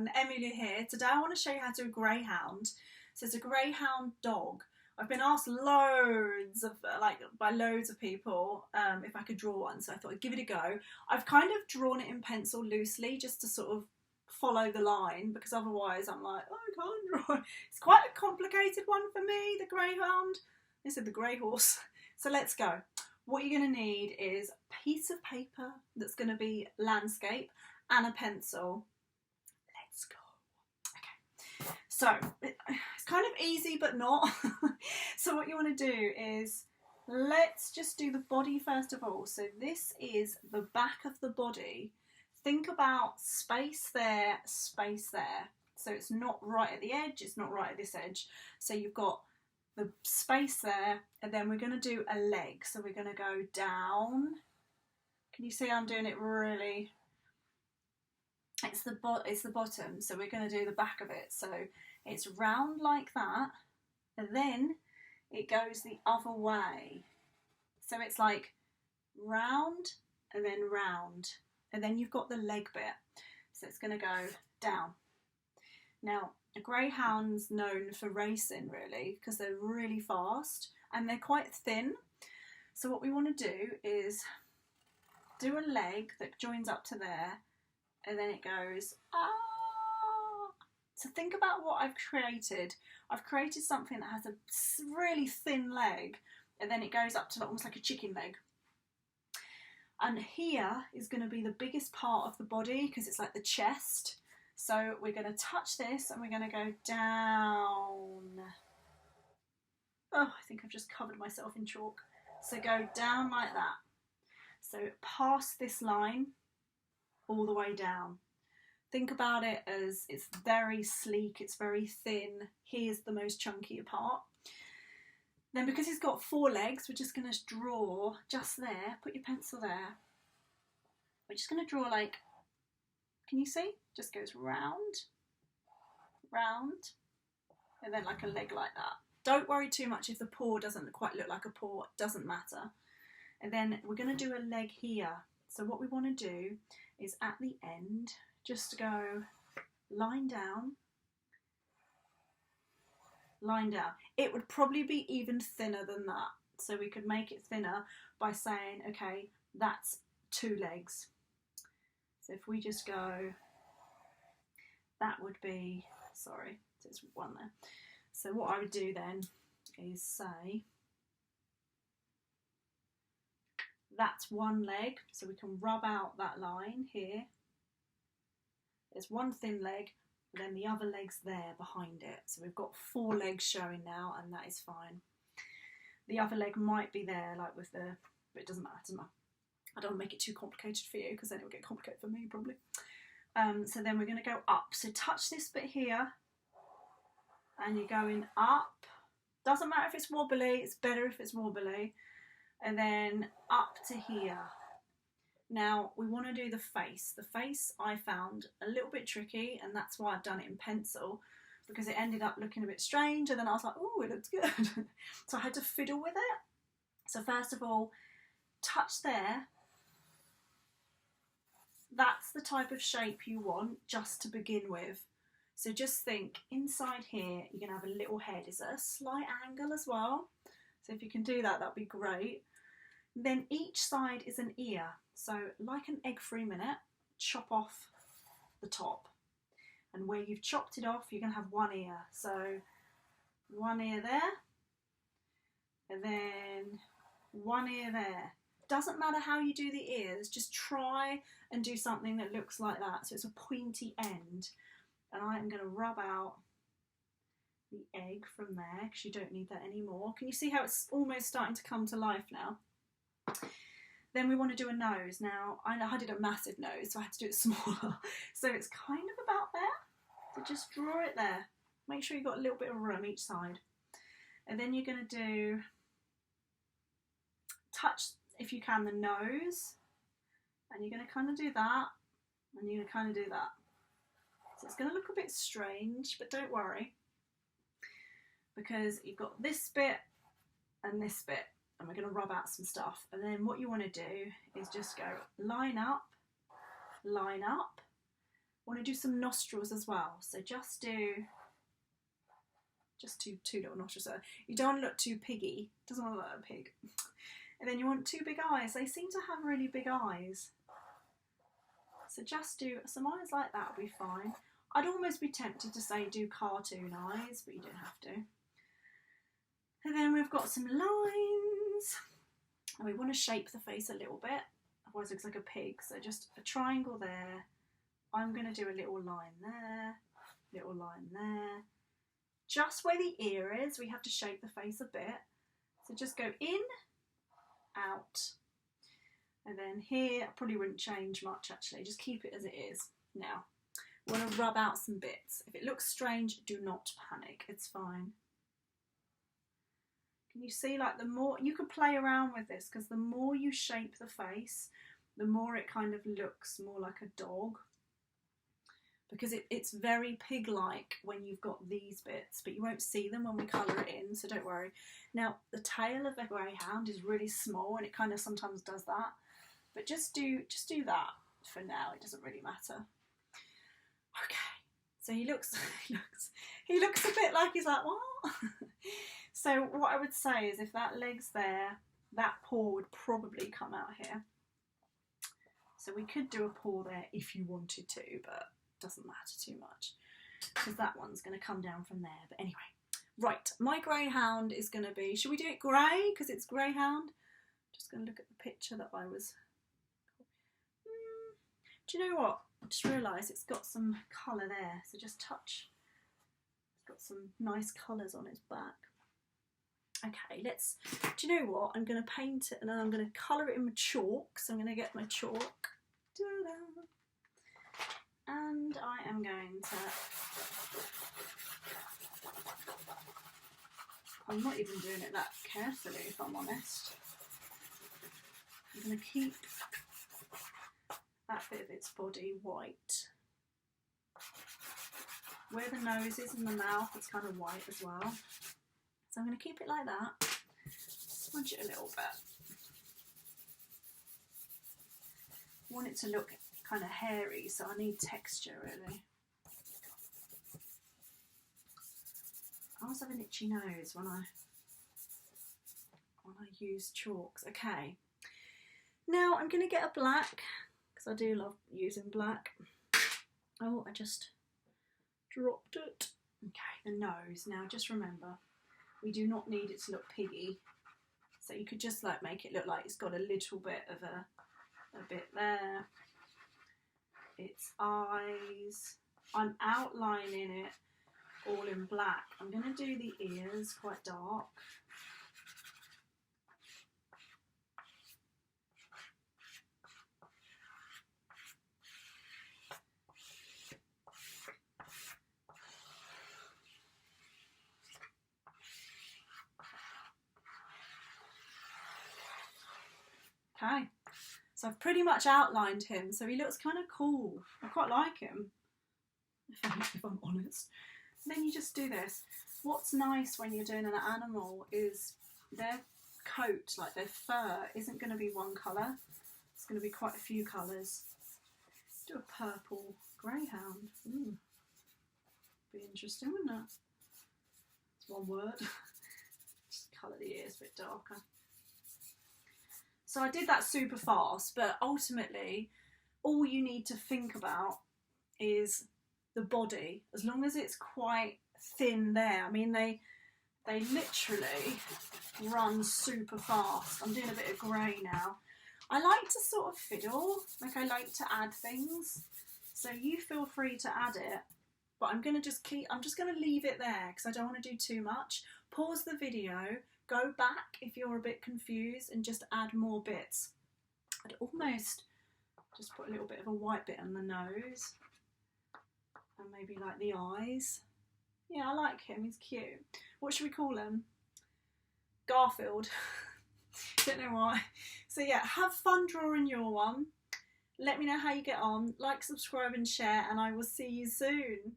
everyone, emmy-lou here. Today I want to show you how to do a greyhound. So it's a greyhound dog. I've been asked loads of, by loads of people if I could draw one, so I thought I'd give it a go. I've kind of drawn it in pencil loosely just to sort of follow the line, because otherwise I'm like, oh, I can't draw. It's quite a complicated one for me, the greyhound. I said the grey horse. So let's go. What you're going to need is a piece of paper that's going to be landscape and a pencil. Let's go. Okay, so it's kind of easy but not. So what you want to do is, let's just do the body first of all. So this is the back of the body. Think about space there, space there. So it's not right at the edge, it's not right at this edge. So you've got the space there, and then we're going to do a leg. So we're going to go down. Can you see I'm doing it really? It's the bottom, so we're going to do the back of it. So it's round like that, and then it goes the other way. So it's like round and then round, and then you've got the leg bit. So it's going to go down. Now, a greyhound's known for racing, really, because they're really fast and they're quite thin. So what we want to do is do a leg that joins up to there, and then it goes, ah. So think about what I've created. I've created something that has a really thin leg, and then it goes up to almost like a chicken leg. And here is going to be the biggest part of the body, because it's like the chest. So we're going to touch this and we're going to go down. Oh, I think I've just covered myself in chalk. So go down like that. So past this line, all the way down. Think about it as it's very sleek, it's very thin. Here's the most chunkier part. Then because he's got 4 legs, we're just going to draw just there. Put your pencil there. We're just going to draw like, can you see? Just goes round, round, and then like a leg like that. Don't worry too much if the paw doesn't quite look like a paw, it doesn't matter. And then we're going to do a leg here. So what we want to do is at the end, just go line down, line down. It would probably be even thinner than that. So we could make it thinner by saying, okay, that's 2 legs. So if we just go, that would be, sorry, there's 1 there. So what I would do then is say, that's 1 leg, so we can rub out that line here. There's 1 thin leg, and then the other leg's there behind it. So we've got 4 legs showing now, and that is fine. The other leg might be there, like with the, but it doesn't matter, I don't want to make it too complicated for you, because then it will get complicated for me probably. So then we're going to go up. So touch this bit here, and you're going up. Doesn't matter if it's wobbly, it's better if it's wobbly. And then up to here. Now we want to do the face. The face I found a little bit tricky, and that's why I've done it in pencil, because it ended up looking a bit strange, and then I was like, oh, it looks good. So I had to fiddle with it. So first of all, touch there. That's the type of shape you want just to begin with. So just think, inside here, you're going to have a little head. Is at a slight angle as well. So if you can do that, that'd be great. Then each side is an ear. So like an egg for a minute, chop off the top. And where you've chopped it off, you're going to have 1 ear. So 1 ear there, and then 1 ear there. Doesn't matter how you do the ears, just try and do something that looks like that. So it's a pointy end. And I'm going to rub out the egg from there, because you don't need that anymore. Can you see how it's almost starting to come to life now? Then we want to do a nose. Now, I did a massive nose, so I had to do it smaller. So it's kind of about there. So just draw it there. Make sure you've got a little bit of room each side. And then you're going to do, touch, if you can, the nose. And you're going to kind of do that. And you're going to kind of do that. So it's going to look a bit strange, but don't worry, because you've got this bit and this bit, and we're going to rub out some stuff. And then what you want to do is just go line up, want to do some nostrils as well. So just do two little nostrils. So you don't want to look too piggy. Doesn't want to look like a pig. And then you want two big eyes. They seem to have really big eyes. So just do some eyes like that will be fine. I'd almost be tempted to say do cartoon eyes, but you don't have to. And then we've got some lines. And we want to shape the face a little bit. Otherwise it looks like a pig. So just a triangle there. I'm going to do a little line there. Little line there. Just where the ear is, we have to shape the face a bit. So just go in, out. And then here, I probably wouldn't change much actually, just keep it as it is. Now, we want to rub out some bits. If it looks strange, do not panic, it's fine. Can you see, like, the more, you could play around with this, because the more you shape the face, the more it kind of looks more like a dog. Because it's very pig-like when you've got these bits, but you won't see them when we colour it in, so don't worry. Now, the tail of a greyhound is really small, and it kind of sometimes does that. But just do that for now. It doesn't really matter. Okay, so he looks a bit like he's like, what? So what I would say is, if that leg's there, that paw would probably come out here. So we could do a paw there if you wanted to, but it doesn't matter too much because that one's going to come down from there. But anyway, right, my greyhound is going to be, should we do it grey because it's greyhound? Just going to look at the picture that I was. Do you know what? I just realised it's got some colour there, so just touch. It's got some nice colours on its back. Okay, let's, do you know what? I'm going to paint it and then I'm going to colour it in with chalk. So I'm going to get my chalk. And I am going to, I'm not even doing it that carefully if I'm honest. I'm going to keep that bit of its body white. Where the nose is and the mouth, it's kind of white as well. So I'm going to keep it like that. Smudge it a little bit. I want it to look kind of hairy, so I need texture really. I always have an itchy nose when I use chalks. Okay. Now I'm going to get a black, because I do love using black. Oh, I just dropped it. Okay, the nose. Now just remember, we do not need it to look piggy. So you could just like make it look like it's got a little bit of a bit there. Its eyes. I'm outlining it all in black. I'm going to do the ears quite dark. Okay, so I've pretty much outlined him, so he looks kind of cool. I quite like him, if I'm honest. And then you just do this. What's nice when you're doing an animal is their coat, like their fur, isn't going to be one colour. It's going to be quite a few colours. Do a purple greyhound. Ooh. Be interesting, wouldn't it? It's one word. Just colour the ears a bit darker. So I did that super fast, but ultimately all you need to think about is the body. As long as it's quite thin there. I mean, they literally run super fast. I'm doing a bit of grey now. I like to sort of fiddle, like I like to add things. So you feel free to add it, but I'm just going to leave it there because I don't want to do too much. Pause the video. Go back if you're a bit confused and just add more bits. I'd almost just put a little bit of a white bit on the nose and maybe like the eyes. Yeah, I like him, he's cute. What should we call him? Garfield. Don't know why. So yeah, have fun drawing your one. Let me know how you get on. Like, subscribe and share, and I will see you soon.